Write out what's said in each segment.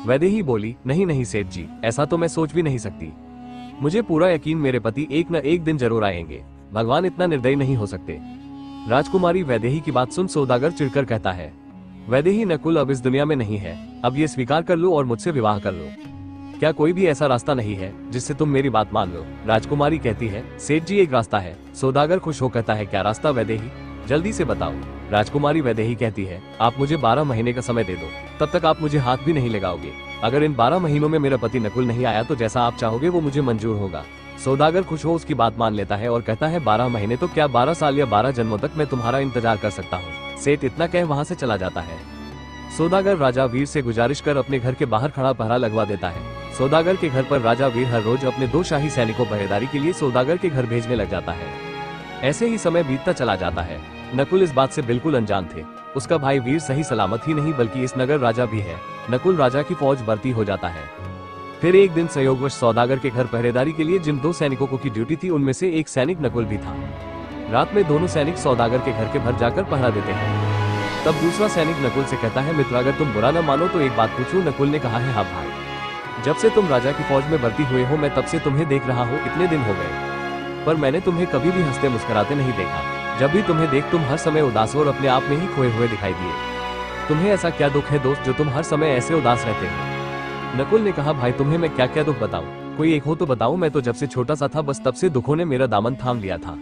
वैदेही बोली, नहीं नहीं सेठ जी, ऐसा तो मैं सोच भी नहीं सकती। मुझे पूरा यकीन मेरे पति एक न एक दिन जरूर आएंगे। भगवान इतना निर्दयी नहीं हो सकते। राजकुमारी वैदेही की बात सुन सौदागर चिढ़कर कहता है, वैदेही नकुल अब इस दुनिया में नहीं है, अब ये स्वीकार कर लो और मुझसे विवाह कर लो। क्या कोई भी ऐसा रास्ता नहीं है जिससे तुम मेरी बात मान लो? राजकुमारी कहती है, सेठ जी एक रास्ता है। सौदागर खुश हो कहता है, क्या रास्ता वैदेही, जल्दी से बताओ। राजकुमारी वैदेही कहती है, आप मुझे 12 महीने का समय दे दो, तब तक आप मुझे हाथ भी नहीं लगाओगे। अगर इन 12 महीनों में मेरा पति नकुल नहीं आया तो जैसा आप चाहोगे वो मुझे मंजूर होगा। सौदागर खुश हो उसकी बात मान लेता है और कहता है, 12 महीने तो क्या 12 साल या 12 जन्मों तक मैं तुम्हारा इंतजार कर सकता हूँ। सेठ इतना कह वहाँ से चला जाता है। सौदागर राजा वीर से गुजारिश कर अपने घर के बाहर खड़ा पहरा लगवा देता है। सौदागर के घर पर राजा वीर हर रोज अपने 2 शाही सैनिकों पहरेदारी के लिए सौदागर के घर भेजने लग जाता है। ऐसे ही समय बीतता चला जाता है। नकुल इस बात से बिल्कुल अनजान थे। उसका भाई वीर सही सलामत ही नहीं बल्कि इस नगर राजा भी है। नकुल राजा की फौज भर्ती हो जाता है। फिर एक दिन संयोगवश सौदागर के घर पहरेदारी के लिए जिन 2 सैनिकों को की ड्यूटी थी उनमें से एक सैनिक नकुल भी था। रात में दोनों सैनिक सौदागर के घर के भर जाकर पहरा देते हैं। तब दूसरा सैनिक नकुल से कहता है, मित्र अगर तुम बुरा न मानो तो एक बात पूछूं। नकुल ने कहा है, हाँ भाई, जब से तुम राजा की फौज में भर्ती हुए हो मैं तब से तुम्हें देख रहा हूँ, इतने दिन हो गए, पर मैंने तुम्हें कभी भी हंसते मुस्कुराते नहीं देखा। जब भी तुम्हें देख तुम हर समय उदास और अपने आप में ही खोए हुए दिखाई दिए। तुम्हें ऐसा क्या दुख है दोस्त जो तुम हर समय ऐसे उदास रहते हो? नकुल ने कहा, भाई तुम्हें मैं क्या क्या दुख बताऊं, कोई एक हो तो बताऊं। मैं तो जब से छोटा सा था बस तब से दुखों ने मेरा दामन थाम लिया था।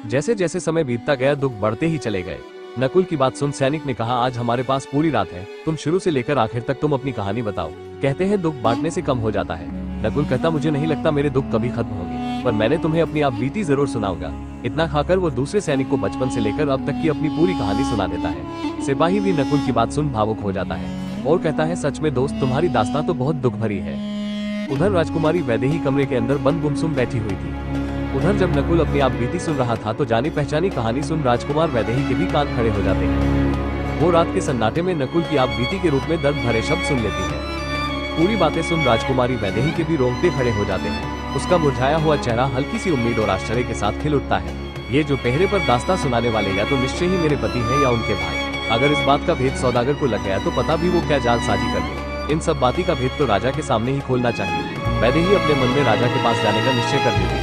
जैसे जैसे समय बीतता गया दुख बढ़ते ही चले गए। नकुल की बात सुन सैनिक ने कहा, आज हमारे पास पूरी रात है, तुम शुरू से लेकर आखिर तक तुम अपनी कहानी बताओ। कहते हैं दुख बांटने से कम हो जाता है। नकुल कहता, मुझे नहीं लगता मेरे दुख कभी खत्म होंगे, पर मैंने तुम्हें अपनी आप बीती जरूर सुनाऊंगा। इतना खाकर वो दूसरे सैनिक को बचपन से लेकर अब तक की अपनी पूरी कहानी सुना देता है। सिपाही भी नकुल की बात सुन भावुक हो जाता है और कहता है, सच में दोस्त तुम्हारी दास्तां तो बहुत दुख भरी है। उधर राजकुमारी वैदेही कमरे के अंदर बंद गुमसुम बैठी हुई थी। उधर जब नकुल अपनी आप बीती सुन रहा था तो जानी पहचानी कहानी सुन राजकुमार वैदेही के भी कान खड़े हो जाते हैं। वो रात के सन्नाटे में नकुल की आप बीती के रूप में दर्द भरे शब्द सुन लेती है। पूरी बातें सुन राजकुमारी वैदेही के भी रोंगटे खड़े हो जाते हैं। उसका मुरझाया हुआ चेहरा हल्की सी उम्मीद और आश्चर्य के साथ खिल उठता है। ये जो पहरे पर दास्तां सुनाने वाले या तो निश्चय ही मेरे पति हैं या उनके भाई। अगर इस बात का भेद सौदागर को लग गया तो पता भी वो क्या जालसाजी कर ले। इन सब बातें का भेद तो राजा के सामने ही खोलना चाहिए। वैदेही अपने मन में राजा के पास जाने का निश्चय कर लेती है।